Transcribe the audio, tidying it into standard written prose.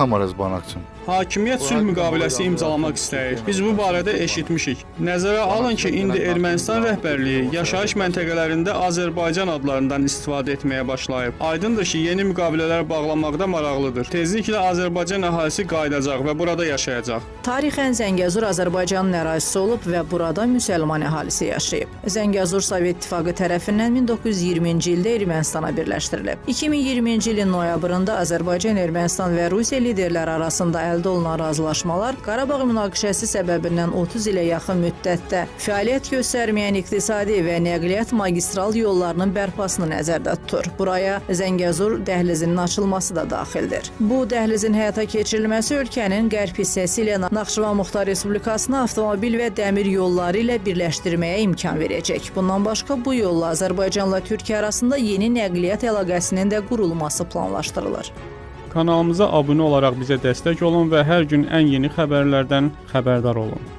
Samarez Banakçım. Hakimiyyət sülh müqaviləsi imzalamaq istəyir. Biz bu barədə eşitmişik. Nəzərə alın ki, indi Ermənistan rəhbərliyi yaşayış məntəqələrində Azərbaycan adlarından istifadə etməyə başlayıb. Aydındır ki, yeni müqavilələr bağlamaqda maraqlıdır. Tezliklə Azərbaycan əhalisi qayıdacaq və burada yaşayacaq. Tarixən Zəngəzur Azərbaycanın ərazisi olub və burada müsəlman əhalisi yaşayıb. Zəngəzur Sovet İttifaqı tərəfindən 1920-ci ildə Ermənistana birləşdirilib. 2020-ci ilin noyabrında Azərbaycan, Ermənistan və Rusiya liderləri arasında əldə olunan razılaşmalar Qarabağ münaqişəsi səbəbindən 30 ilə yaxın müddətdə fəaliyyət göstərməyən iqtisadi və nəqliyyat magistral yollarının bərpasını nəzərdə tutur. Buraya Zəngəzur dəhlizinin açılması da daxildir. Bu dəhlizin həyata keçirilməsi ölkənin qərb hissəsi ilə Naxçıvan Muxtar Respublikasını avtomobil və dəmir yolları ilə birləşdirməyə imkan verəcək. Bundan başqa bu yolla Azərbaycanla Türkiyə arasında yeni nəqliyyat əlaqəsinin də qurulması planlaşdırılır. Kanalımıza abunə olaraq bizə dəstək olun və hər gün ən yeni xəbərlərdən xəbərdar olun.